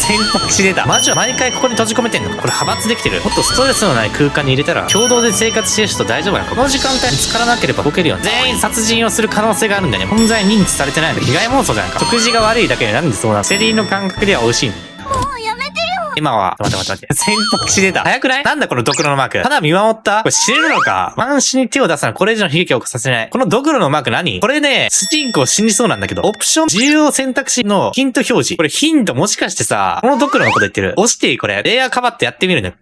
選択肢出た。魔女は毎回ここに閉じ込めてんのか。これ派閥できてる。もっとストレスのない空間に入れたら共同で生活してる人大丈夫なのか。この時間帯見つからなければボケるよね。全員殺人をする可能性があるんだよね。混在認知されてないの被害妄想じゃないか。食事が悪いだけでなんでそうなの。セリーの感覚では美味しいの。もうやめてよ。今は、待って。選択肢出た。早くない？なんだこのドクロのマーク。ただ見守った？これ死ねるのか？万死に手を出さない。これ以上の悲劇を起こさせない。このドクロのマーク何？これね、主人公死にそうなんだけど、オプション重要選択肢のヒント表示。これヒントもしかしてさ、このドクロのこと言ってる。押していいこれ。レイヤーかばってやってみるね。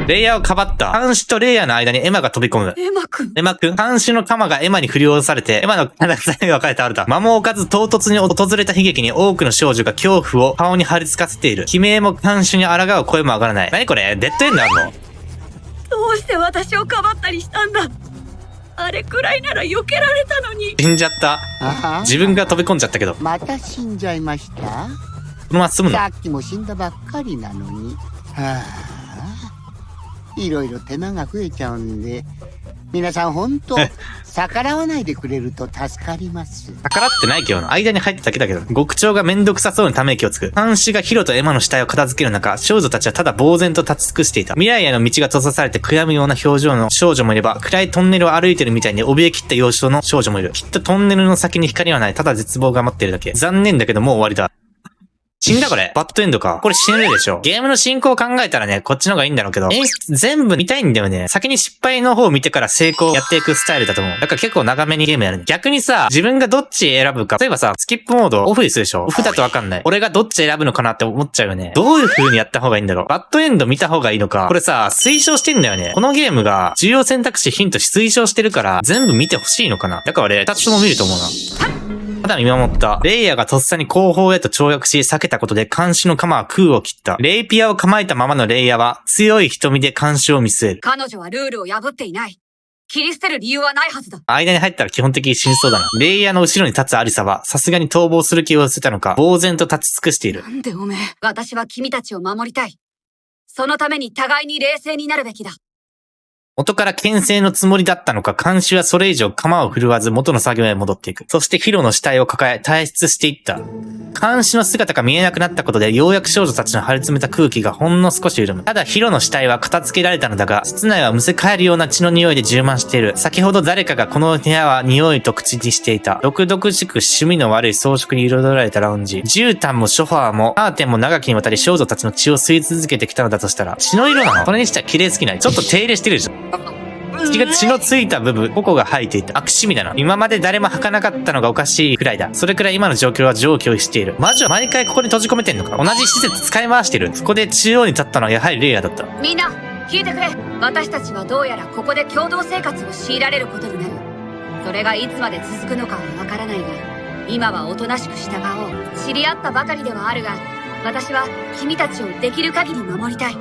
レイヤーをかばった。監視とレイヤーの間にエマが飛び込む。エマくん。エマくん監視の鎌がエマに振り下ろされて、エマの体が分かれてあるだ。間も置かず唐突に訪れた悲劇に多くの少女が恐怖を顔に張り付かせている。悲鳴も監視に抗う声も上がらない。何これデッドエンドあるの？どうして私をかばったりしたんだ。あれくらいなら避けられたのに。死んじゃった。自分が飛び込んじゃったけど。また死んじゃいました。このまま済むの？さっきも死んだばっかりなのに。はあ、いろいろ手間が増えちゃうんで、皆さん本当逆らわないでくれると助かります。逆らってないけどな。間に入っただけだけど。極長がめんどくさそうにため息をつく。監視がヒロとエマの死体を片付ける中、少女たちはただ呆然と立ち尽くしていた。未来への道が閉ざされて悔やむような表情の少女もいれば、暗いトンネルを歩いてるみたいに怯え切った様子の少女もいる。きっとトンネルの先に光はない。ただ絶望が待ってるだけ。残念だけどもう終わりだ。死んだこれ。バッドエンドか。これ死ねるでしょ。ゲームの進行を考えたらね、こっちの方がいいんだろうけど、演出全部見たいんだよね。先に失敗の方を見てから成功やっていくスタイルだと思う。だから結構長めにゲームやるね。逆にさ、自分がどっち選ぶか。例えばさ、スキップモードオフにするでしょ。オフだとわかんない。俺がどっち選ぶのかなって思っちゃうよね。どういう風にやった方がいいんだろう。バッドエンド見た方がいいのか。これさ、推奨してんだよね。このゲームが重要選択肢ヒント推奨してるから全部見てほしいのかな。だから俺、二つとも見ると思うな。ただ見守った。レイヤーがとっさに後方へと跳躍し、避けたことで監視の鎌は空を切った。レイピアを構えたままのレイヤーは、強い瞳で監視を見据える。彼女はルールを破っていない。切り捨てる理由はないはずだ。間に入ったら基本的に死にそうだな。レイヤーの後ろに立つアリサは、さすがに逃亡する気を寄せたのか、呆然と立ち尽くしている。なんでおめえ。私は君たちを守りたい。そのために互いに冷静になるべきだ。元から牽制のつもりだったのか、監視はそれ以上鎌を振るわず元の作業へ戻っていく。そしてヒロの死体を抱え退出していった。監視の姿が見えなくなったことで、ようやく少女たちの張り詰めた空気がほんの少し緩む。ただヒロの死体は片付けられたのだが、室内はむせ返るような血の匂いで充満している。先ほど誰かがこの部屋は匂いと口にしていた。毒々しく趣味の悪い装飾に彩られたラウンジ。絨毯もソファーもカーテンも長きにわたり少女たちの血を吸い続けてきたのだとしたら、血の色なの？これにしては綺麗すぎない？ちょっと手入れしてるでしょ。血のついた部分、個々が生えていた。悪趣味だな。今まで誰も吐かなかったのがおかしいくらいだ。それくらい今の状況は常軌を逸している。魔女は毎回ここに閉じ込めてんのか。同じ施設使い回してる。そこで中央に立ったのはやはりレイヤーだった。みんな、聞いてくれ。私たちはどうやらここで共同生活を強いられることになる。それがいつまで続くのかはわからないが、今はおとなしく従おう。知り合ったばかりではあるが、私は君たちをできる限り守りたい。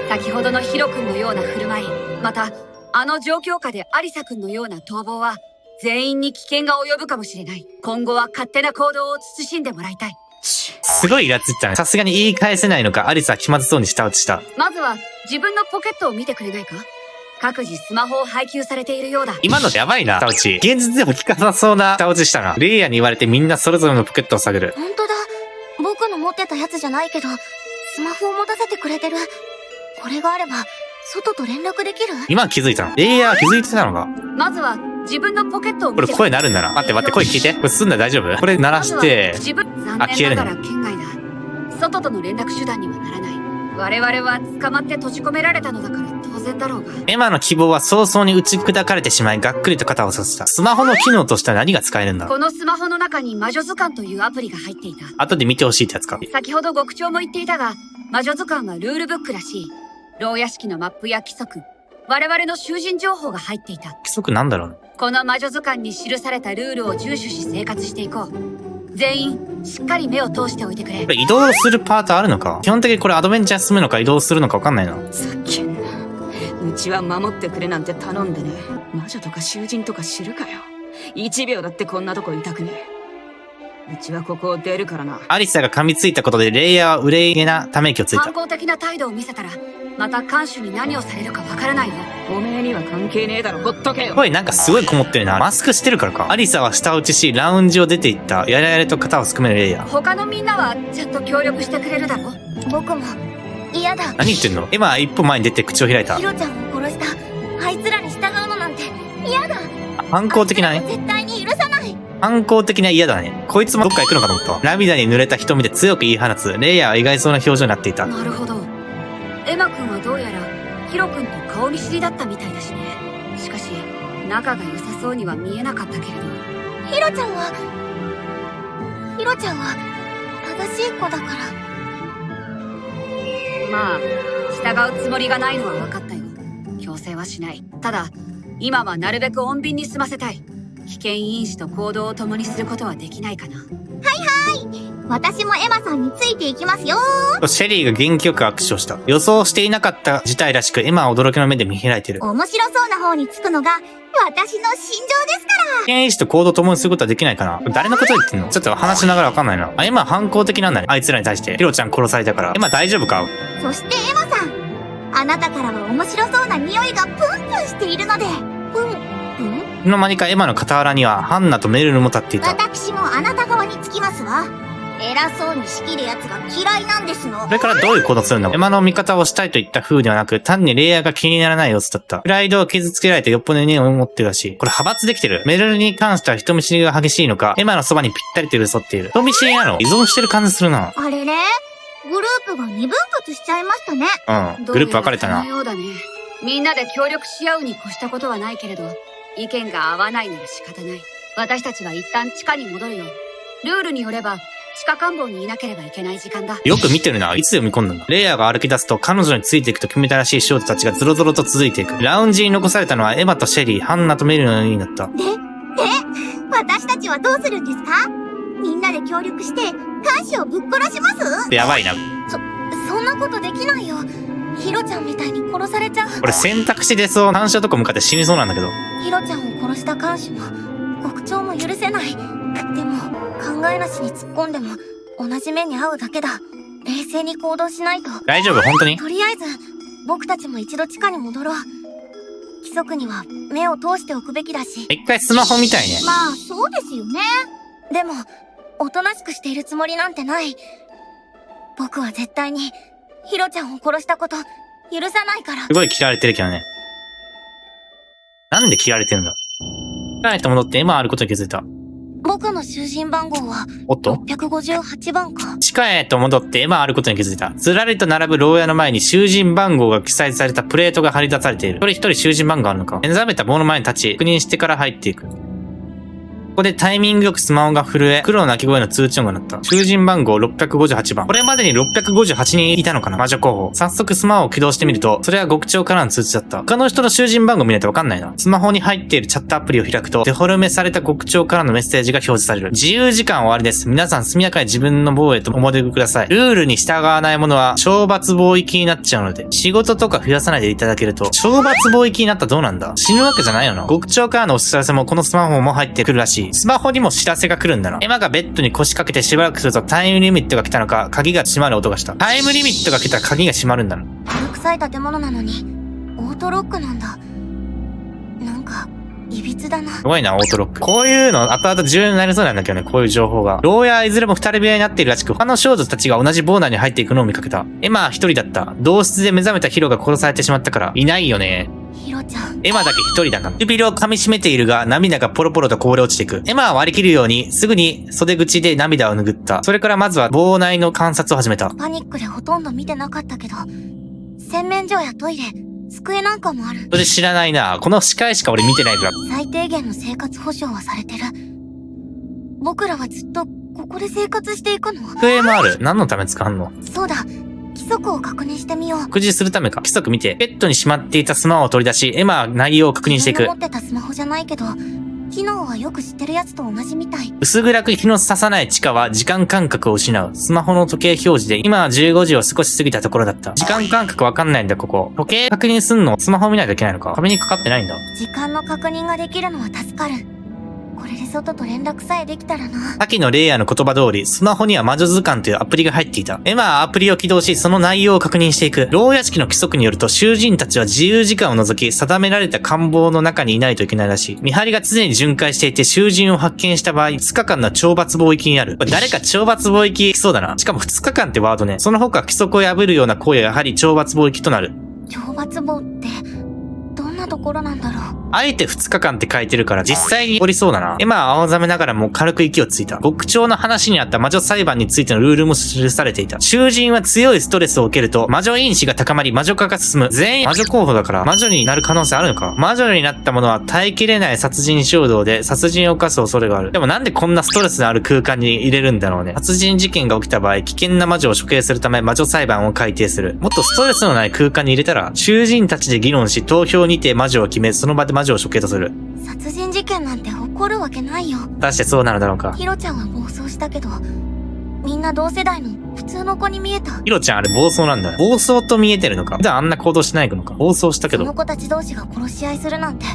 先ほどのヒロ君のような振る舞い、また、あの状況下でアリサ君のような逃亡は、全員に危険が及ぶかもしれない。今後は勝手な行動を慎んでもらいたい。すごいイラついたね。さすがに言い返せないのか、アリサは気まずそうに舌打ちした。まずは、自分のポケットを見てくれないか？各自スマホを配給されているようだ。今のやばいな、舌打ち。現実でも効かなそうな舌打ちしたな。レイヤーに言われてみんなそれぞれのポケットを探る。本当だ。僕の持ってたやつじゃないけど、スマホを持たせてくれてる。これがあれば、外と連絡できる？今気づいたの。レイヤー気づいてたのか。まずは、自分のポケットを見て。これ声鳴るんだな。待って、声聞いて。これすんだ大丈夫？これ鳴らして、残念ながら圏外だ。外との連絡手段にはならない。我々は捕まって閉じ込められたのだから当然だろうが。エマの希望は早々に打ち砕かれてしまい、がっくりと肩をさせた。スマホの機能としては何が使えるんだ？このスマホの中に魔女図鑑というアプリが入っていた。後で見てほしいってやつか。先ほど極長も言っていたが、魔女図鑑はルールブックらしい。牢屋敷のマップや規則、我々の囚人情報が入っていた。規則なんだろうね。この魔女図鑑に記されたルールを遵守し生活していこう。全員、しっかり目を通しておいてくれ。これ移動するパートあるのか？基本的にこれアドベンチャー進むのか移動するのかわかんないな。さっきんな。うちは守ってくれなんて頼んでね。魔女とか囚人とか知るかよ。1秒だってこんなとこいたくねえ。うちはここを出るからな。アリサが噛みついたことでレイヤーは憂いげなため息をついた。反抗的な態度を見せたら、また看守に何をされるかわからないよ。おめえには関係ねえだろ、ほっとけよ。声なんかすごいこもってるな。マスクしてるからか。アリサは舌打ちし、ラウンジを出て行った。やれやれと肩をすくめるレイヤー。他のみんなはちゃんと協力してくれるだろう。僕も嫌だ。何言ってんの？エマは一歩前に出て口を開いたヒ。ロちゃんを殺したあいつらに従うのなんて嫌だ。反抗的なね。絶対に許さない。反抗的な嫌だね。こいつもどっか行くのかと思ったわ。涙に濡れた瞳で強く言い放つ。レイヤーは意外そうな表情になっていた。なるほど。エマ君はどうやらヒロ君と顔見知りだったみたいだしね。しかし仲が良さそうには見えなかったけれど。ヒロちゃんは正しい子だから。まあ従うつもりがないのは分かったよ。強制はしない。ただ今はなるべく穏便に済ませたい。危険因子と行動を共にすることはできないかな。私もエマさんについていきますよ。シェリーが元気よく握手をした。予想していなかった事態らしく、エマは驚きの目で見開いてる。面白そうな方につくのが私の心情ですから。危険因子と行動を共にすることはできないかな。誰のこと言ってんの？ちょっと話しながらわかんないな。あ、エマは反抗的なんだね。あいつらに対して。ヒロちゃん殺されたから。エマ大丈夫か？そしてエマさん、あなたからは面白そうな匂いがプンプンしているので、プンプン？いつの間にかエマの傍らにはハンナとメルルも立っていた。私もあなた側につきますわ。偉そうに仕切るやつが嫌いなんですの。これからどういう行動するんだ？エマの味方をしたいといった風ではなく、単にレイヤーが気にならない様子だった。プライドを傷つけられてよっぽど根を持ってるらしい。これ派閥できてる。メルルに関しては人見知りが激しいのか、エマのそばにぴったりと寄り添っている。人見知りなの？依存してる感じするな。あれれ、グループが二分割しちゃいましたね。うん。グループ分かれたなどうやらそのようだね。みんなで協力し合うに越したことはないけれど、意見が合わないなら仕方ない。私たちは一旦地下に戻るよ。ルールによれば地下官房にいなければいけない時間だ。よく見てるな。いつ読み込んだんだ。レイヤーが歩き出すと彼女についていくと決めたらしい少女たちがゾロゾロと続いていく。ラウンジに残されたのはエマとシェリー、ハンナとメルルの4人だった。私たちはどうするんですか？みんなで協力して看守をぶっ殺します？やばいな。そんなことできないよ。ヒロちゃんみたいに殺されちゃう。これ選択肢出そう。反射とか向かって死にそうなんだけど。ヒロちゃんを殺した看守も獄長も許せない。でも考えなしに突っ込んでも同じ目に遭うだけだ。冷静に行動しないと。大丈夫？本当に？とりあえず僕たちも一度地下に戻ろう。規則には目を通しておくべきだし。一回スマホみたいね。まあそうですよね。でもおとなしくしているつもりなんてない。僕は絶対にヒロちゃんを殺したこと許さないから。すごい嫌われてるけどね。なんで嫌われてるんだ？帰って戻ってエマあることに気づいた。僕の囚人番号はおっと658番か。地下へと戻ってエマあることに気づいた。ずらりと並ぶ牢屋の前に囚人番号が記載されたプレートが張り出されている。一人一人囚人番号あるのか。目覚めた棒の前に立ち、確認してから入っていく。ここでタイミングよくスマホが震え、黒の鳴き声の通知音が鳴った。囚人番号658番。これまでに658人いたのかな？魔女候補。早速スマホを起動してみると、それは獄長からの通知だった。他の人の囚人番号見ないとわかんないな。スマホに入っているチャットアプリを開くと、デフォルメされた獄長からのメッセージが表示される。自由時間終わりです。皆さん速やかに自分の防衛とお戻りください。ルールに従わない者は、懲罰貿易になっちゃうので、仕事とか増やさないでいただけると、懲罰貿易になったらどうなんだ？死ぬわけじゃないよな。獄長からのお知らせもこのスマホも入ってくるらしい。スマホにも知らせが来るんだな。エマがベッドに腰掛けてしばらくするとタイムリミットが来たのか、鍵が閉まる音がした。タイムリミットが来たら鍵が閉まるんだな。古臭い建物なのにオートロックなんだ。なんかいびつだな。すごいな、オートロック。こういうの後々重要になりそうなんだけどね、こういう情報が。牢屋はいずれも二人部屋になっているらしく、他の少女たちが同じボーナーに入っていくのを見かけた。エマは一人だった。同室で目覚めたヒロが殺されてしまったから、いないよね。ヒロちゃん。エマだけ一人だから。唇を噛み締めているが、涙がポロポロとこぼれ落ちていく。エマは割り切るように、すぐに袖口で涙を拭った。それからまずは房内の観察を始めた。パニックでほとんど見てなかったけど、洗面所やトイレ、机なんかもある。それ知らないな。この視界しか俺見てないから。最低限の生活保障はされてる。僕らはずっとここで生活していくの？机もある。何のため使うの？そうだ。規則を確認してみよう。食事するためか。規則見て、ベッドにしまっていたスマホを取り出し、エマは内容を確認していく。自分の持ってたスマホじゃないけど、機能はよく知ってるやつと同じみたい。薄暗く日の差さない地下は時間感覚を失う。スマホの時計表示で、今は15時を少し過ぎたところだった。時間感覚わかんないんだ、ここ。時計確認すんのスマホ見ないといけないのか？壁にかかってないんだ。時間の確認ができるのは助かる。これで外と連絡さえできたらな。さっきのレイヤーの言葉通り、スマホには魔女図鑑というアプリが入っていた。エマはアプリを起動し、その内容を確認していく。牢屋敷の規則によると、囚人たちは自由時間を除き、定められた官房の中にいないといけないらしい。見張りが常に巡回していて、囚人を発見した場合、2日間の懲罰貿易にある。これ誰か懲罰貿易そうだな。しかも2日間ってワードね。その他規則を破るような行為はやはり懲罰貿易となる。懲罰棒ってどんなところなんだろう。あえて2日間って書いてるから実際におりそうだな。エマは青ざめながらも軽く息をついた。極長の話にあった魔女裁判についてのルールも記されていた。囚人は強いストレスを受けると魔女因子が高まり魔女化が進む。全員魔女候補だから魔女になる可能性あるのか。魔女になった者は耐えきれない殺人衝動で殺人を犯す恐れがある。でもなんでこんなストレスのある空間に入れるんだろうね。殺人事件が起きた場合危険な魔女を処刑するため魔女裁判を改定する。もっとストレスのない空間に入れたら囚人たちで議論し投票にて魔女を決めその場で魔女を処刑とする。殺人事件なんて起こるわけないよ。果たしてそうなのだろうか。ヒロちゃんは暴走したけど、みんな同世代の普通の子に見えた。ヒロちゃんあれ暴走なんだ。暴走と見えてるのか。普段あんな行動しないのか。暴走したけど。その子たち同士が殺し合いするなんて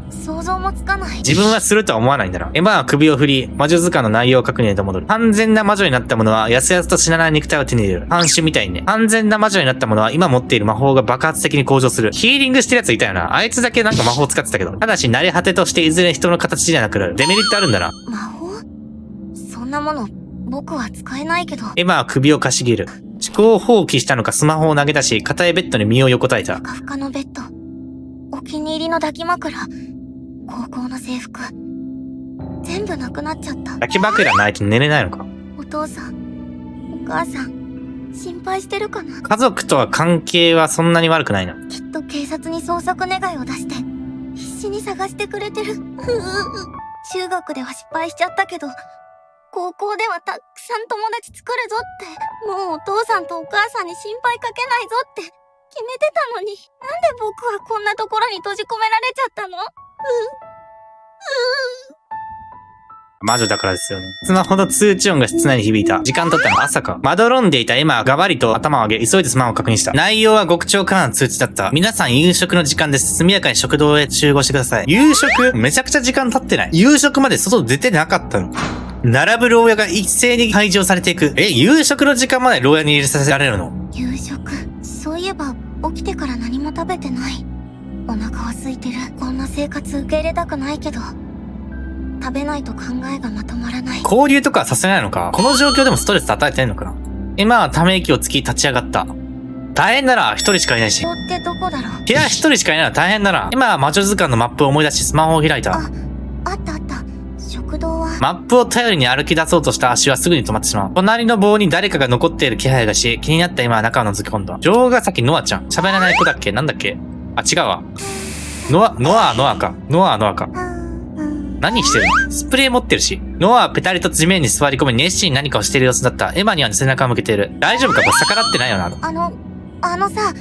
想像もつかない。自分はするとは思わないんだな。エマは首を振り、魔女図鑑の内容を確認へと戻る。完全な魔女になった者は、やすやすと死なない肉体を手に入れる。暗種みたいにね。完全な魔女になった者は、今持っている魔法が爆発的に向上する。ヒーリングしてるやついたよな。あいつだけなんか魔法使ってたけど。ただし、慣れ果てとしていずれ人の形じゃなくなる。デメリットあるんだな。魔法？そんなもの、僕は使えないけど。エマは首をかしげる。思考を放棄したのかスマホを投げ出し、硬いベッドに身を横たえた。ふかふかのベッド。お気に入りの抱き枕。高校の制服。全部なくなっちゃった。抱き枕ないと寝れないのか。お父さん、お母さん、心配してるかな。家族とは関係はそんなに悪くないな。きっと警察に捜索願いを出して、必死に探してくれてる。中学では失敗しちゃったけど、高校ではたくさん友達作るぞって、もうお父さんとお母さんに心配かけないぞって決めてたのに、なんで僕はこんなところに閉じ込められちゃったの？魔女だからですよね。スマホの通知音が室内に響いた。時間経ったの朝か。まどろんでいたエマはガバリと頭を上げ、急いでスマホを確認した。内容は極長からの通知だった。皆さん夕食の時間です。速やかに食堂へ集合してください。夕食？めちゃくちゃ時間経ってない。夕食まで外出てなかったの。並ぶ牢屋が一斉に排除されていく。夕食の時間まで牢屋に入れさせられるの？夕食。そういえば、起きてから何も食べてない。お腹は空いてる。こんな生活受け入れたくないけど、食べないと考えがまとまらない。交流とかはさせないのか？この状況でもストレス与えてんのかな？エマはため息をつき立ち上がった。大変だな、一人しかいないし。ここってどこだろう？部屋一人しかいないのは大変だな。エマは魔女図鑑のマップを思い出しスマホを開いた。あったあった。食堂は。マップを頼りに歩き出そうとした足はすぐに止まってしまう。隣の棒に誰かが残っている気配がし、気になった今は中を覗き込んだ。城ヶ崎ノアちゃん。喋らない子だっけ？なんだっけ？あ、違うわ。ノアか。ノアか。何してるの？スプレー持ってるし。ノアはペタリと地面に座り込み熱心に何かをしている様子だった。エマには背中を向けている。大丈夫か？これ逆らってないよな。あのさ、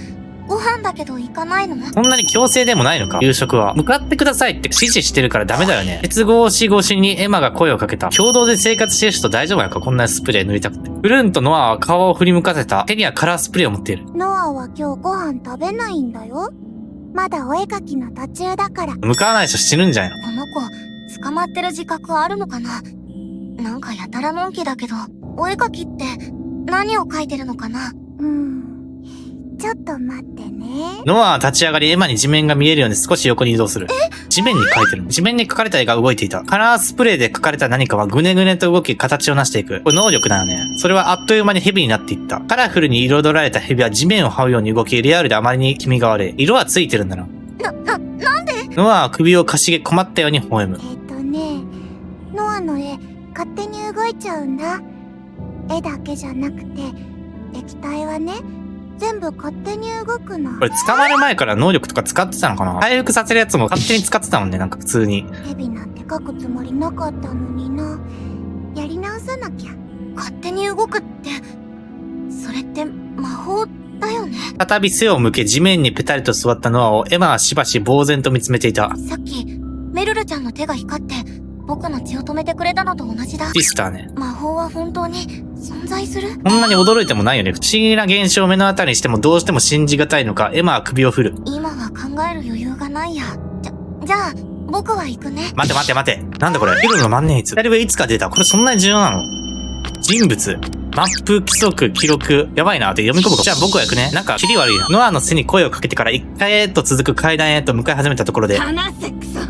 ご飯だけど行かないの？そんなに強制でもないのか？夕食は。向かってくださいって指示してるからダメだよね。鉄格子越しにエマが声をかけた。共同で生活してる人大丈夫やか？こんなスプレー塗りたくて。フルンとノアは顔を振り向かせた。手にはカラースプレーを持っている。ノアは今日ご飯食べないんだよ。まだお絵描きの途中だから。向かわないと死ぬんじゃないの？この子、捕まってる自覚あるのかな？なんかやたらのんきだけど、お絵描きって何を描いてるのかな？ちょっと待ってね。ノアは立ち上がりエマに地面が見えるように少し横に移動する。地面に描いてる。地面に描かれた絵が動いていた。カラースプレーで描かれた何かはぐねぐねと動き形を成していく。これ能力だよね。それはあっという間に蛇になっていった。カラフルに彩られた蛇は地面を這うように動き、リアルであまりに気味が悪い。色はついてるんだな。なんで？ノアは首をかしげ困ったように微笑む。ノアの絵、勝手に動いちゃうんだ。絵だけじゃなくて、液体はね、全部勝手に動くの。これ捕まる前から能力とか使ってたのかな？回復させるやつも勝手に使ってたもんね、なんか普通に。蛇なんて描くつもりなかったのにな。やり直さなきゃ。勝手に動くって、それって魔法だよね。再び背を向け地面にペタリと座ったノアをエマはしばし呆然と見つめていた。さっき、メルルちゃんの手が光って、僕の血を止めてくれたのと同じだ。シスターね。魔法は本当に存在する？こんなに驚いてもないよね。不思議な現象を目の当たりにしてもどうしても信じがたいのか、エマは首を振る。今は考える余裕がないや。じゃあ、僕は行くね。待て待て待て。なんだこれ。ヒロの万年筆。左上いつか出た。これそんなに重要なの？人物。マップ、規則、記録。やばいなって読み込むか。じゃあ僕は行くね。なんか、キリ悪いな。ノアの背に声をかけてから1階へと続く階段へと向かい始めたところで。話せ、クソ。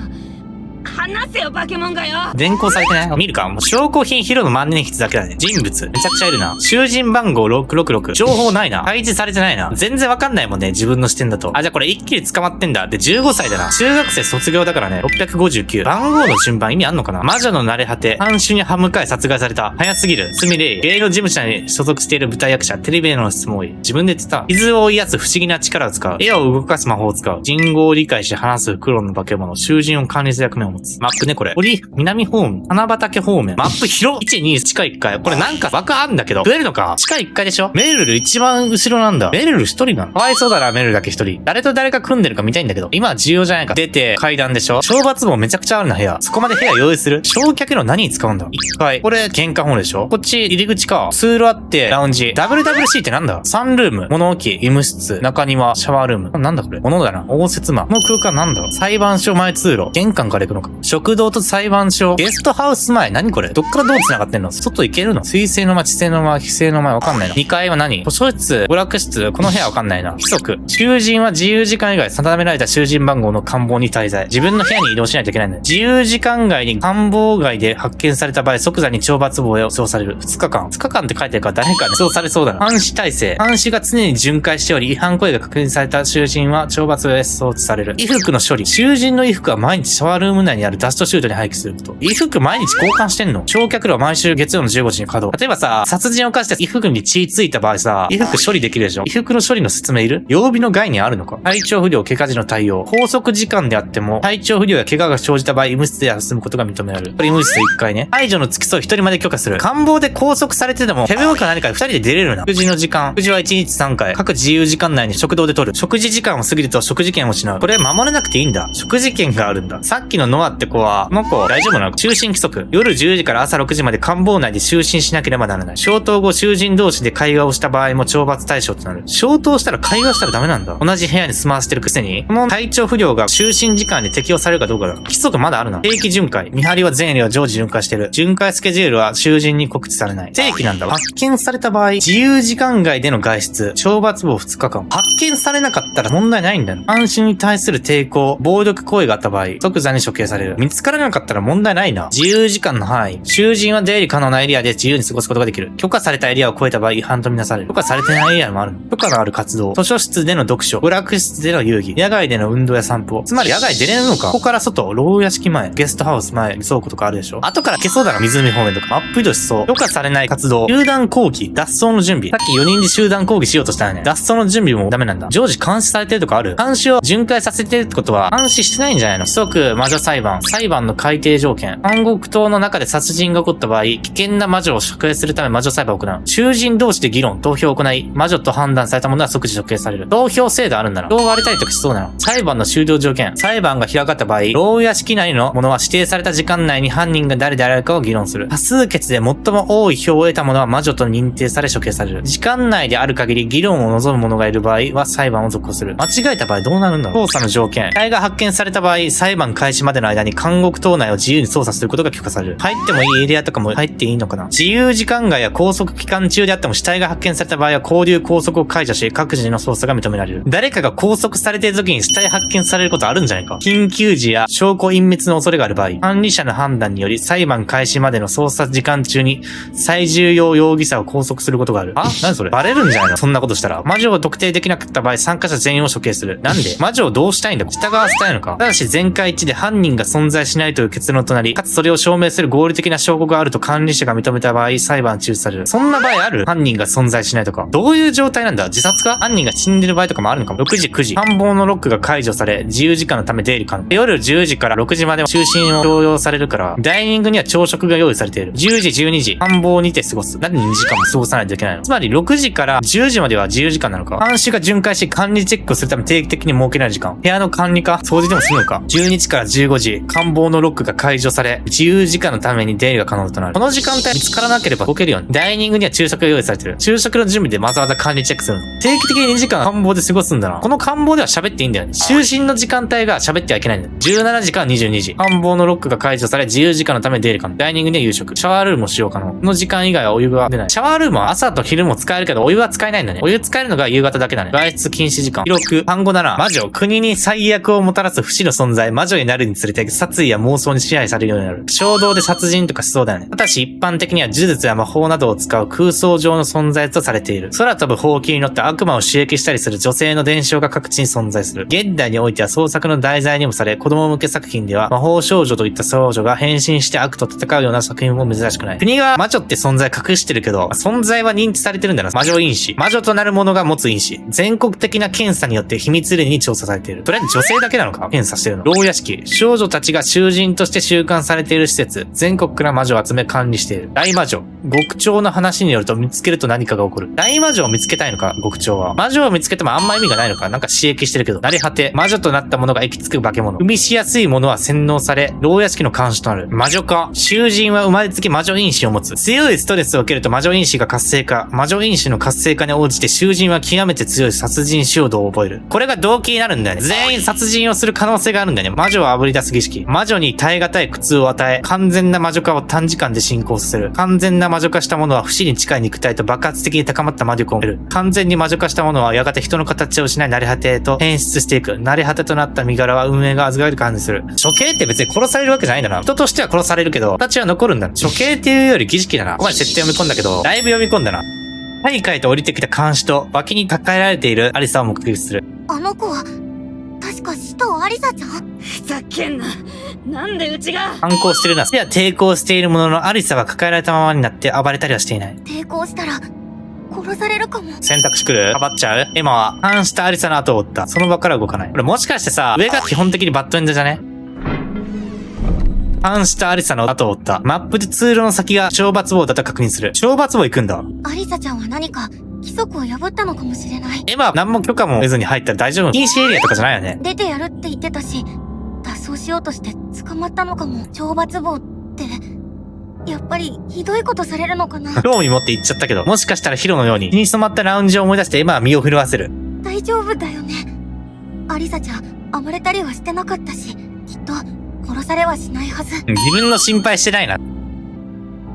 話せよ、バケモンがよ。連行されてない？見るか。もう証拠品ヒロの万年筆だけだね。人物。めちゃくちゃいるな。囚人番号666。情報ないな。配置されてないな。全然わかんないもんね。自分の視点だと。あ、じゃあこれ一気に捕まってんだ。で、15歳だな。中学生卒業だからね。659。番号の順番意味あんのかな？魔女の慣れ果て。看守に歯向かい殺害された。早すぎる。スミレイ。芸能事務所に所属している舞台役者。テレビへの質問多い。自分で言ってた。傷を癒す不思議な力を使う。絵を動かす魔法を使う。人語を理解し話す黒の化け物。囚人を管理する役目を持つ。マップね、これ。南方面。花畑方面。マップ広 !1、2、地下1階。これなんか枠あんだけど。増えるのか？地下1階でしょ？メルル一番後ろなんだ。メルル一人なの？かわいそうだな、メルルだけ一人。誰と誰が組んでるか見たいんだけど。今は重要じゃないか。出て、階段でしょ？懲罰棒めちゃくちゃあるな、部屋。そこまで部屋用意する？焼却炉何に使うんだ？ 1 階。これ、玄関ホールでしょ？こっち、入り口か。通路あって、ラウンジ。WWC ってなんだ？サンルーム。物置、医務室。中庭、シャワールーム。なんだこれ？物だな。応接間。この空間なんだ？裁判所前通路。玄関から行くのか。食堂と裁判所。ゲストハウス前。何これ？どっからどう繋がってんの？外行けるの？水星の間、地星の間、火星の間わかんないの。2階は何？図書室、娯楽室、この部屋わかんないな。規則。囚人は自由時間以外定められた囚人番号の官房に滞在。自分の部屋に移動しないといけないんだよ。自由時間外に官房外で発見された場合、即座に懲罰棒へ移送される。2日間。2日間って書いてるから誰かに移送されそうだな。監視体制。監視が常に巡回しており、違反行為が確認された囚人は懲罰へ送致される。衣服の処理。囚人の衣服は毎日シャワールーム内にあるダストシュートに廃棄すること。衣服毎日交換してんの？焼却炉は毎週月曜の15時に稼働。例えばさ、殺人を犯して衣服に血ついた場合さ、衣服処理できるでしょ？衣服の処理の説明いる？曜日の概念あるのか？体調不良、怪我時の対応。拘束時間であっても、体調不良や怪我が生じた場合、医務室で休むことが認められる。これ医務室1回ね。排除の付き添い1人まで許可する。官房で拘束されてても、手分か何か2人で出れるな。食事の時間。食事は1日3回。各自由時間内に食堂で取る。食事時間を過ぎると食事券を失う。これ守れなくていいんだ。食事券があるんだ。さっきのノアって子は、この子大丈夫なの？就寝規則。夜10時から朝6時まで官房内で就寝しなければならない。消灯後、囚人同士で会話をした場合も懲罰対象となる。消灯したら会話したらダメなんだ。同じ部屋に住まわせてるくせに、この体調不良が就寝時間に適用されるかどうかだ。規則まだあるな。定期巡回。見張りは全寮常時巡回してる。巡回スケジュールは囚人に告知されない。定期なんだ。発見された場合、自由時間外での外出、懲罰棒2日間。発見されなかったら問題ないんだよ。監視に対する抵抗、暴力行為があった場合、即座に処刑される。見つからなかったら問題ないな。自由時間の範囲。囚人は出入り可能なエリアで自由に過ごすことができる。許可されたエリアを超えた場合違反とみなされる。許可されてないエリアもある。許可のある活動。図書室での読書。娯楽室での遊戯。野外での運動や散歩。つまり野外出れるのか。ここから外、牢屋敷前、ゲストハウス前、倉庫とかあるでしょ。後から消そうだな、湖方面とか。マップ移動しそう。許可されない活動。集団講義。脱走の準備。さっき4人で集団講義しようとしたよね。脱走の準備もダメなんだ。常時監視されてるとかある？監視を巡回させてるってことは、監視してないんじゃないの？規則、魔女裁判。裁判の改定条件。暗黒島の中で殺人が起こった場合、危険な魔女を処刑するため魔女裁判を行う。囚人同士で議論、投票を行い、魔女と判断されたものは即時処刑される。投票制度あるんだな。票が割れたりとかしそうなの。裁判の終了条件。裁判が開かれた場合、牢屋敷内のものは指定された時間内に犯人が誰であるかを議論する。多数決で最も多い票を得たものは魔女と認定され処刑される。時間内である限り議論を望む者がいる場合は裁判を続行する。間違えた場合どうなるんだろう。捜査の条件。遺体が発見された場合、裁判開始までの間に監獄島内を自由に捜査することが許可される。入ってもいいエリアとかも入っていいのかな。自由時間外や拘束期間中であっても死体が発見された場合は拘留拘束を解除し、各自の捜査が認められる。誰かが拘束されている時に死体発見されることあるんじゃないか。緊急時や証拠隠滅の恐れがある場合、管理者の判断により裁判開始までの捜査時間中に最重要容疑者を拘束することがある。あ？何それ？バレるんじゃないの？そんなことしたら。魔女を特定できなかった場合、参加者全員を処刑する。なんで？魔女をどうしたいんだ？従わせたいのか？ただし全会一致で犯人が存在しないという結論となり、かつそれを証明する合理的な証拠があると管理者が認めた場合、裁判中止される。そんな場合ある？犯人が存在しないとか。どういう状態なんだ？自殺か？犯人が死んでる場合とかもあるのかも。6時、9時。官房のロックが解除され、自由時間のため出入り可能。夜10時から6時まで就寝を強要されるから、ダイニングには朝食が用意されている。10時、12時。官房にて過ごす。なんで2時間も過ごさないといけないの？つまり6時から10時までは自由時間なのか。監視が巡回し管理チェックをするため定期的に設けられる時間。部屋の管理か掃除でもするのか。12時から15時。官房のロックが解除され、自由時間のために出入りが可能となる。この時間帯見つからなければ動けるように。ダイニングには昼食が用意されてる。昼食の準備でわざわざ管理チェックするの。定期的に2時間官房で過ごすんだな。この官房では喋っていいんだよね。就寝の時間帯が喋ってはいけないんだよ。17時から22時。官房のロックが解除され、自由時間のために出入り可能。ダイニングには夕食。シャワールームも使用可能。この時間以外はお湯が出ない。シャワールームは朝と昼も使えるけど、お湯は使えないんだね。お湯使えるのが夕方だけだね。外出禁止時間。記録。単語7。魔女。国に最悪をもたらす不死の存在。魔女になるにつれて殺意や妄想に支配されるようになる。衝動で殺人とかしそうだよね。ただし一般的には呪術や魔法などを使う空想上の存在とされている。空飛ぶほうきに乗って悪魔を刺激したりする女性の伝承が各地に存在する。現代においては創作の題材にもされ、子供向け作品では魔法少女といった少女が変身して悪と戦うような作品も珍しくない。国が魔女って存在隠してるけど、存在は認知されてるんだな。魔女因子。魔女となる者が持つ因子。全国的な検査によって秘密裏に調査されている。とりあえず女性だけなのか検査してるの。牢屋敷。少女たちが囚人として収監されている施設。全国から魔女を集め管理している。大魔女。極長の話によると見つけると何かが起こる。大魔女を見つけたいのか極長は。魔女を見つけてもあんま意味がないのかなんか刺激してるけど。成り果て。魔女となった者が行き着く化け物。生みしやすい者は洗脳され、牢屋敷の監視となる。魔女化。囚人は生まれつき魔女因子を持つ。強いストレスを受けると魔女因子が活性化。魔女因子の活性化に応じて囚人は極めて強い殺人衝動を覚える。これが動機になるんだよね。全員殺人をする可能性があるんだよね。魔女を炙り出す儀式。魔女に耐え難い苦痛を与え、完全な魔女化を短時間で進行させる。完全な魔女化した者は不死に近い肉体と爆発的に高まった魔力を得る。完全に魔女化した者はやがて人の形を失い成り果てへと変質していく。成り果てとなった身柄は運営が預かる感じする。処刑って別に殺されるわけじゃないんだな。人としては殺されるけど、形は残るんだ。処刑っていうより儀式だな。ここまで設定読み込んだけど、だいぶ読み込んだな。大海と降りてきた監視と脇に抱えられているアリサを目撃する。あの子は確か使徒アリサちゃん。ふざけんな。なんでうちが。反抗してるな。いや抵抗しているもののアリサは抱えられたままになって暴れたりはしていない。抵抗したら殺されるかも。選択肢来る？かばっちゃう？エマは反したアリサの後を追った。その場から動かない。これもしかしてさ、上が基本的にバッドエンドじゃね？反したアリサの後を追った。マップで通路の先が懲罰棒だと確認する。懲罰棒行くんだ。アリサちゃんは何か規則を破ったのかもしれない。エマは何も許可も得ずに入ったら大丈夫？禁止エリアとかじゃないよね。出てやるって言ってたし、脱走しようとして捕まったのかも。懲罰棒ってやっぱりひどいことされるのかな。興味持って行っちゃったけど、もしかしたらヒロのように気に染まったラウンジを思い出してエマは身を震わせる。大丈夫だよね。アリサちゃん暴れたりはしてなかったし、きっと殺されはしないはず。自分の心配してないな。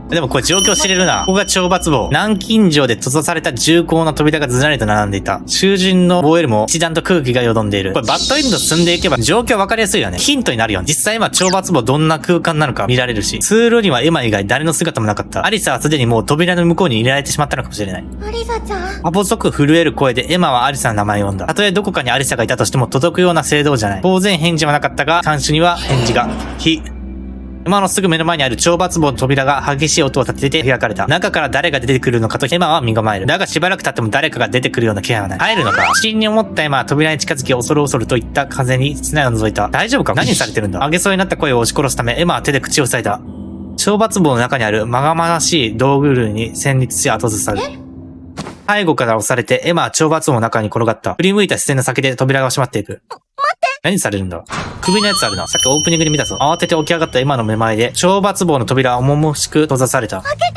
でもこれ状況知れるな。ここが懲罰棒。南京錠で閉ざされた重厚な扉がずらりと並んでいた。囚人の防衛よりも一段と空気がよどんでいる。これバッドエンド進んでいけば状況分かりやすいよね。ヒントになるよ。実際今懲罰棒どんな空間なのか見られるし、通路にはエマ以外誰の姿もなかった。アリサはすでにもう扉の向こうに入れられてしまったのかもしれない。アリサちゃん。か細く震える声でエマはアリサの名前を呼んだ。たとえどこかにアリサがいたとしても届くような声動じゃない。当然返事はなかったが、看守には返事が。エマのすぐ目の前にある懲罰棒の扉が激しい音を立てて開かれた。中から誰が出てくるのかとエマは身構える。だがしばらく経っても誰かが出てくるような気配はない。入るのか？不審に思ったエマは扉に近づき恐る恐るといった風に室内を覗いた。大丈夫か？何されてるんだ？上げそうになった声を押し殺すためエマは手で口を塞いだ。懲罰棒の中にあるまがましい道具類に戦慄し後ずさる。背後から押されてエマは懲罰棒の中に転がった。振り向いた視線の先で扉が閉まっていく。何されるんだ？首のやつあるな。さっきオープニングで見たぞ。慌てて起き上がったエマの目前で、懲罰棒の扉は重々しく閉ざされた。開けてよ。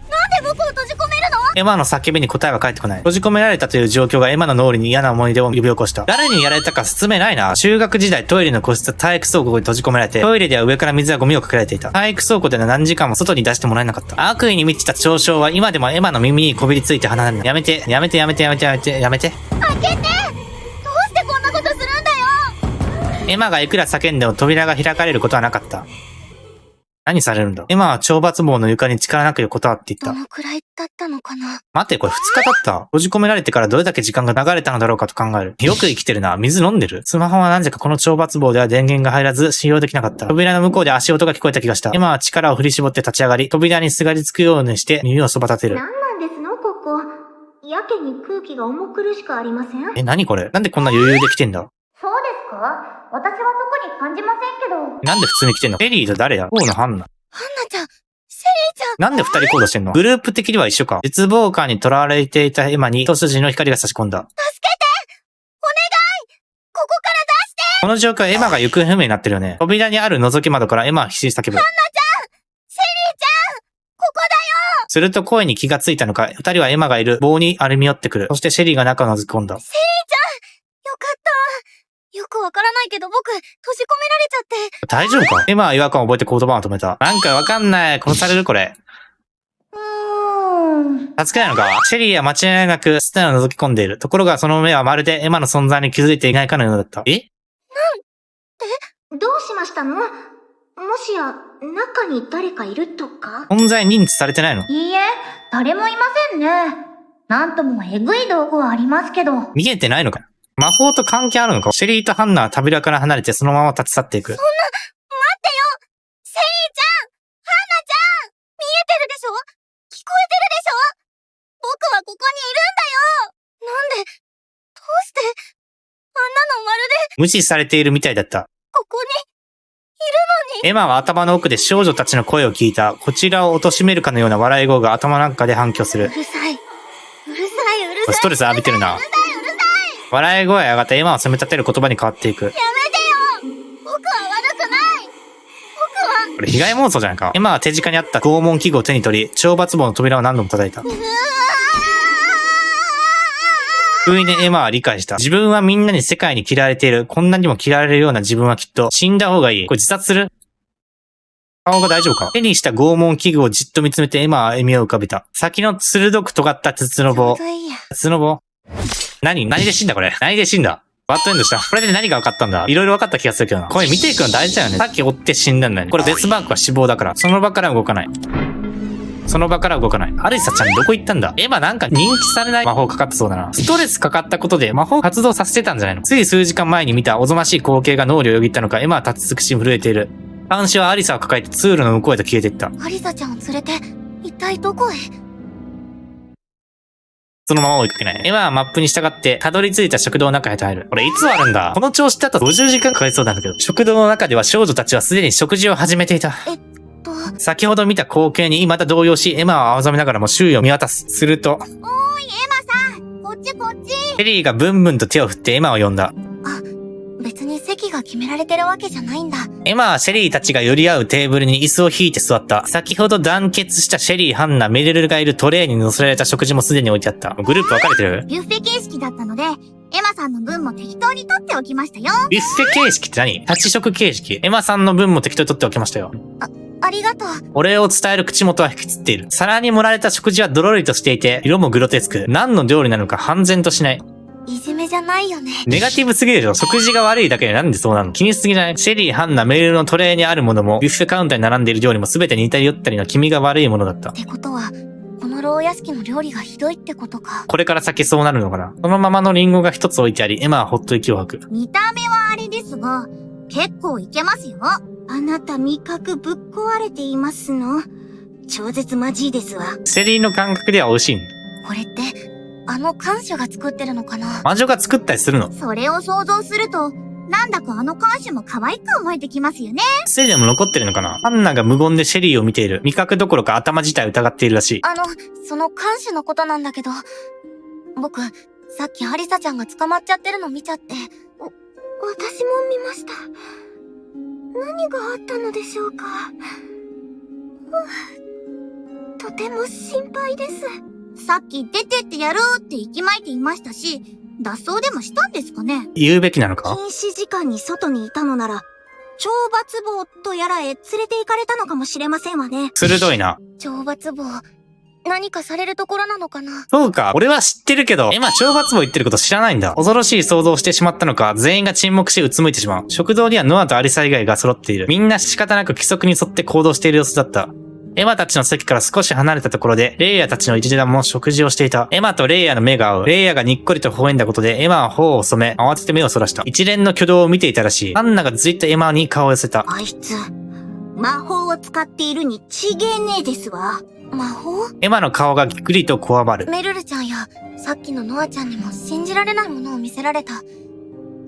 なんで僕を閉じ込めるの？エマの叫びに答えは返ってこない。閉じ込められたという状況がエマの脳裏に嫌な思い出を呼び起こした。誰にやられたか説明ないな。中学時代トイレの個室体育倉庫に閉じ込められて、トイレでは上から水やゴミをかけられていた。体育倉庫での何時間も外に出してもらえなかった。悪意に満ちた嘲笑は今でもエマの耳にこびりついて離れる。やめて。開けて。どうしてこんなことするんだよ。エマがいくら叫んでも扉が開かれることはなかった。何されるんだ？エマは懲罰棒の床に力なく横たわっていった。どのくらい経ったのかな。待って、これ2日経った。閉じ込められてからどれだけ時間が流れたのだろうかと考える。よく生きてるな。水飲んでる？スマホはなぜかこの懲罰棒では電源が入らず使用できなかった。扉の向こうで足音が聞こえた気がした。エマは力を振り絞って立ち上がり、扉にすがりつくようにして耳をそば立てる。何なんですのここ。やけに空気が重苦しくありません？何これ？なんでこんな余裕で来てんだ？そうですか？私は特に感じませんけど。なんで普通に来てんの？エリーと誰だ？大野ハンナ。ハンナちゃん、シェリーちゃん。なんで二人行動してんの？グループ的には一緒か。絶望感に囚われていたエマに一筋の光が差し込んだ。助けて！お願い！ここから出して！この状況はエマが行方不明になってるよね。扉にある覗き窓からエマは必死に叫ぶ。シェリーちゃんここだよ。すると声に気がついたのか、二人はエマがいる棒に歩み寄ってくる。そしてシェリーが中を覗き込んだ。よかったよくわからないけど僕、閉じ込められちゃって。大丈夫か？エマは違和感を覚えて言葉を止めた。なんかわかんない。殺されるこれ。助けないのか？シェリーは間違いなく室内を覗き込んでいる。ところがその目はまるでエマの存在に気づいていないかのようだった。え？どうしましたの？もしや、中に誰かいるとか？存在認知されてないの？いいえ、誰もいませんね。なんともエグい道具はありますけど。見えてないのか？魔法と関係あるのか？シェリーとハンナは扉から離れてそのまま立ち去っていく。シェリーちゃん、ハンナちゃん、見えてるでしょ？聞こえてるでしょ？僕はここにいるんだよ。なんで、どうして、あんなのまるで無視されているみたいだった。ここに、エマは頭の奥で少女たちの声を聞いた。こちらを貶めるかのような笑い声が頭の中で反響する。うるさい。ストレス浴びてるな。笑い声が上がってエマを責め立てる言葉に変わっていく。やめてよ。僕は悪くない。これ被害妄想じゃないか。エマは手近にあった拷問器具を手に取り、懲罰棒の扉を何度も叩いた。不意にエマは理解した。自分はみんなに世界に嫌われている。こんなにも嫌われるような自分はきっと死んだ方がいい。これ自殺する？顔が大丈夫か？手にした拷問器具をじっと見つめてエマは笑みを浮かべた。先の鋭く尖った鉄の棒。鉄の棒？何で死んだこれ？何で死んだ？バッドエンドした。これで何が分かったんだ？いろいろ分かった気がするけどな。これ見ていくの大事だよね。さっき追って死んだんだよね。これデスマークは死亡だから。その場から動かない。アリサちゃんどこ行ったんだ？エマなんか認知されない魔法かかってそうだな。ストレスかかったことで魔法発動させてたんじゃないの？つい数時間前に見たおぞましい光景が脳裏をよぎったのか、エマは立ち尽くし震えている。監視はアリサを抱えて通路の向こうへと消えていった。アリサちゃんを連れて、一体どこへ？そのまま追いかけない。エマはマップに従って、たどり着いた食堂の中へと入る。これいつ終わるんだ？この調子だと50時間かかりそうなんだけど。食堂の中では少女たちはすでに食事を始めていた。先ほど見た光景に未だ動揺し、エマは青ざめながらも周囲を見渡す。すると、おーい、エマさん、こっちこっち。シェリーがブンブンと手を振ってエマを呼んだ。別に席が決められてるわけじゃないんだ。エマはシェリーたちが寄り合うテーブルに椅子を引いて座った。先ほど団結したシェリー、ハンナ、メレルがいるトレイに乗せられた食事もすでに置いてあった。グループ分かれてる？ビュッフェ形式だったので、エマさんの分も適当に取っておきましたよ。ビュッフェ形式って何？立ち食形式。エマさんの分も適当に取っておきましたよ。ありがとう。お礼を伝える口元は引きつっている。皿に盛られた食事はドロリとしていて、色もグロテスク。何の料理なのか判然としない。いじめじゃないよね。ネガティブすぎるでしょ。食事が悪いだけでなんでそうなの？気にしすぎない？シェリー、ハンナ、メールのトレイにあるものも、ビュッフェカウンターに並んでいる料理も全て似たり寄ったりの気味が悪いものだった。ってことは、この牢屋敷の料理がひどいってことか。これから先そうなるのかな？そのままのリンゴが一つ置いてあり、エマはほっと息を吐く。見た目はあれですが、結構いけますよ。あなた味覚ぶっ壊れていますの？超絶マジですわ。シェリーの感覚では美味しい。これって、あの看守が作ってるのかな？魔女が作ったりするの？それを想像すると、なんだかあの看守も可愛く思えてきますよね。ステでも残ってるのかな？ハンナが無言でシェリーを見ている。味覚どころか頭自体を疑っているらしい。その看守のことなんだけど、僕、さっきアリサちゃんが捕まっちゃってるの見ちゃって。私も見ました。何があったのでしょうか。とても心配です。さっき出てってやるって息巻いていましたし、脱走でもしたんですかね？言うべきなのか？禁止時間に外にいたのなら、懲罰棒とやらへ連れて行かれたのかもしれませんわね。鋭いな。懲罰棒、何かされるところなのかな？そうか。俺は知ってるけど、今懲罰棒言ってること知らないんだ。恐ろしい想像をしてしまったのか、全員が沈黙してうつむいてしまう。食堂にはノアとアリサ以外が揃っている。みんな仕方なく規則に沿って行動している様子だった。エマたちの席から少し離れたところで、レイヤたちの一団も食事をしていた。エマとレイヤの目が合う。レイヤがにっこりと微笑んだことで、エマは頬を染め、慌てて目をそらした。一連の挙動を見ていたらしい。ハンナがずっとエマに顔を寄せた。あいつ、魔法を使っているに違えねえですわ。魔法？エマの顔がぎっくりとこわばる。メルルちゃんや、さっきのノアちゃんにも信じられないものを見せられた。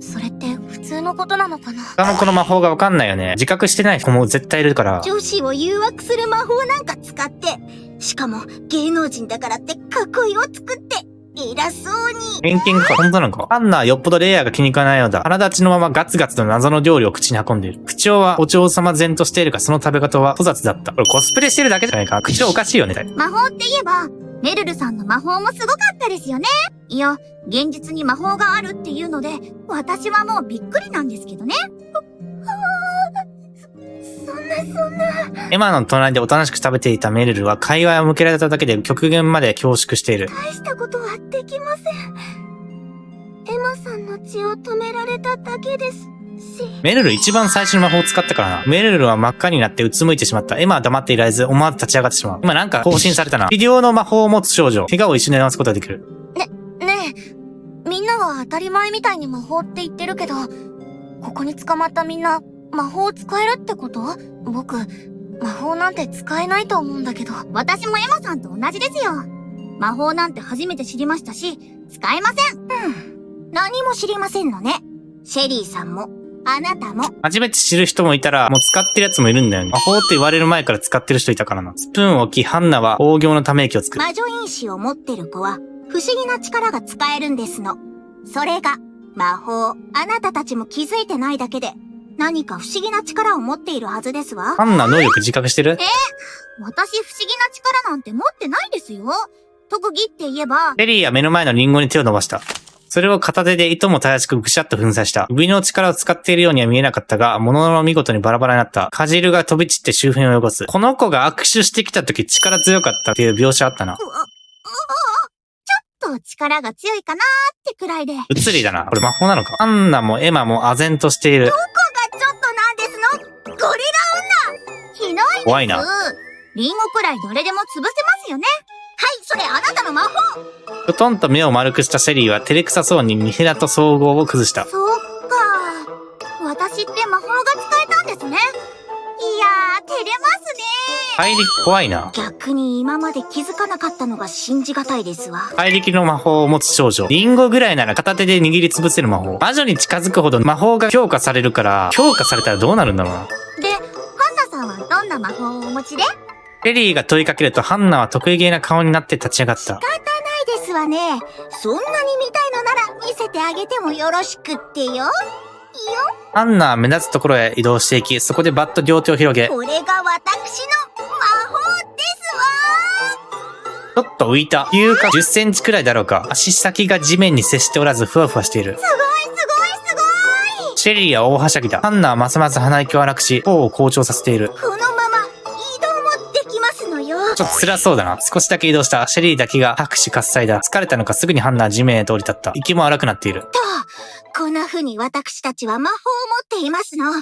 それって普通のことなのかな？他の子の魔法がわかんないよね。自覚してない子も絶対いるから。女子を誘惑する魔法なんか使って、しかも芸能人だからって囲いを作って、偉そうに。偏見か、本当なのか。アンナはよっぽどレイヤーが気に食わないようだ。腹立ちのままガツガツと謎の料理を口に運んでいる。口調はお嬢様然としているが、その食べ方は粗雑だった。これコスプレしてるだけじゃないか。口調おかしいよね。魔法って言えば、メルルさんの魔法もすごかったですよね。いや、現実に魔法があるっていうので、私はもうびっくりなんですけどね。そんな。エマの隣でおとなしく食べていたメルルは会話を向けられただけで極限まで恐縮している。大したことはできません。エマさんの血を止められただけですし。メルル一番最初の魔法を使ったからな。メルルは真っ赤になってうつむいてしまった。エマは黙っていられず思わず立ち上がってしまう。今なんか更新されたな。微量の魔法を持つ少女。怪我を一緒に直すことができる。ねえ、みんなは当たり前みたいに魔法って言ってるけど、ここに捕まったみんな、魔法を使えるってこと？僕、魔法なんて使えないと思うんだけど。私もエマさんと同じですよ。魔法なんて初めて知りましたし、使えません。何も知りませんのね。シェリーさんも、あなたも。初めて知る人もいたら、もう使ってるやつもいるんだよね。魔法って言われる前から使ってる人いたからな。スプーンを置き、ハンナは大行のため息をつく。魔女因子を持ってる子は、不思議な力が使えるんですの。それが、魔法。あなたたちも気づいてないだけで、何か不思議な力を持っているはずですわ。ハンナ能力自覚してる？私不思議な力なんて持ってないですよ。特技って言えば、ペリーは目の前のリンゴに手を伸ばした。それを片手で糸もたやすくぐしゃっと粉砕した。指の力を使っているようには見えなかったが、物の見事にバラバラになった。かじるが飛び散って周辺を汚す。この子が握手してきた時力強かったっていう描写あったな。ちょっと力が強いかなーってくらいで。映りだな。これ魔法なのか。ハンナもエマも唖然としている。ちょっとなんですの？ゴリひどいです。怖いな。リンゴくらいどれでも潰せますよね。はい、それあなたの魔法。きょとんと目を丸くしたシェリーは照れくさそうにミヘラと総合を崩した。そっか。私って魔法が使えたんですね。いやー、照れますね。怪力怖いな。逆に今まで気づかなかったのが信じがたいですわ。怪力の魔法を持つ少女。リンゴぐらいなら片手で握りつぶせる魔法。魔女に近づくほど魔法が強化されるから、強化されたらどうなるんだろうな。で、ハンナさんはどんな魔法をお持ちで？ペリーが問いかけるとハンナは得意げな顔になって立ち上がった。ないですわね。そんなに見たいのなら見せてあげてもよろしくってよ。ハンナは目立つところへ移動していき、そこでバッと両手を広げ、これが私の魔法ですわ。ちょっと浮いた。いうか10センチくらいだろうか。足先が地面に接しておらずふわふわしている。すごい。シェリーは大はしゃぎだ。ハンナはますます鼻息を荒くし、頬を好調させている。このまま移動もできますのよ。ちょっと辛そうだな。少しだけ移動した。シェリーだけが拍手喝采だ。疲れたのかすぐにハンナは地面へと降り立った。息も荒くなっている。こんな風に私たちは魔法を持っていますの。きっ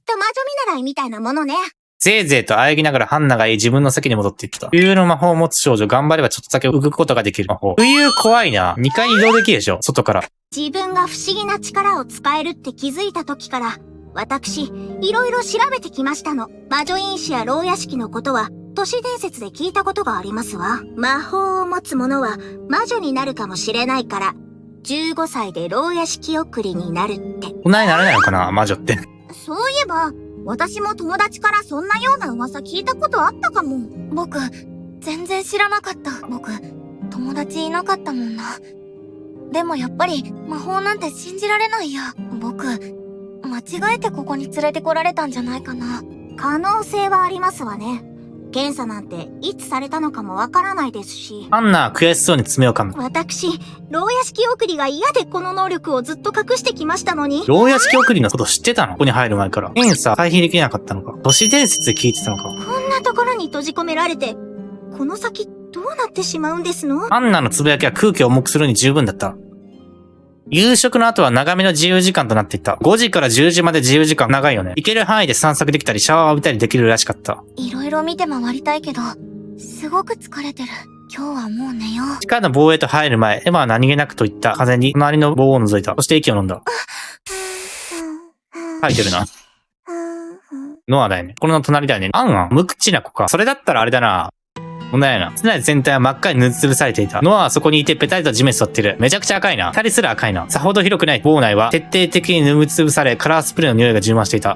と魔女見習いみたいなものね。ぜいぜいと喘ぎながらハンナが自分の席に戻っていった。冬の魔法を持つ少女、頑張ればちょっとだけ浮くことができる魔法。冬怖いな。2回移動できるでしょ、外から。自分が不思議な力を使えるって気づいた時から、私、いろいろ調べてきましたの。魔女因子や牢屋敷のことは、都市伝説で聞いたことがありますわ。魔法を持つ者は魔女になるかもしれないから、15歳で牢屋敷送りになるって。こんなになれないのかな、魔女って。そういえば、私も友達からそんなような噂聞いたことあったかも。僕、全然知らなかった。僕、友達いなかったもんな。でもやっぱり、魔法なんて信じられないや。僕、間違えてここに連れてこられたんじゃないかな。可能性はありますわね。検査なんていつされたのかもわからないですし。ハンナは悔しそうに爪を噛む。私、牢屋敷送りが嫌でこの能力をずっと隠してきましたのに。牢屋敷送りのこと知ってたの？ここに入る前から。検査回避できなかったのか。都市伝説で聞いてたのか。こんなところに閉じ込められて、この先どうなってしまうんですの？ハンナのつぶやきは空気を重くするに十分だった。夕食の後は長めの自由時間となっていった。5時から10時まで自由時間長いよね。行ける範囲で散策できたりシャワーを浴びたりできるらしかった。いろいろ見て回りたいけど、すごく疲れてる。今日はもう寝よう。地下の棒へと入る前、エマは何気なくと言った風に隣の棒を覗いた。そして息を飲んだ。吐いてるな。ノアだよね。これの隣だよね。アンアン無口な子か。それだったらあれだな。問題ないな。室内全体は真っ赤に塗りつぶされていた。ノアはそこにいてペタリと地面に座ってる。めちゃくちゃ赤いな。二人すら赤いな。さほど広くない房内は徹底的に塗りつぶされ、カラースプレーの匂いが充満していた。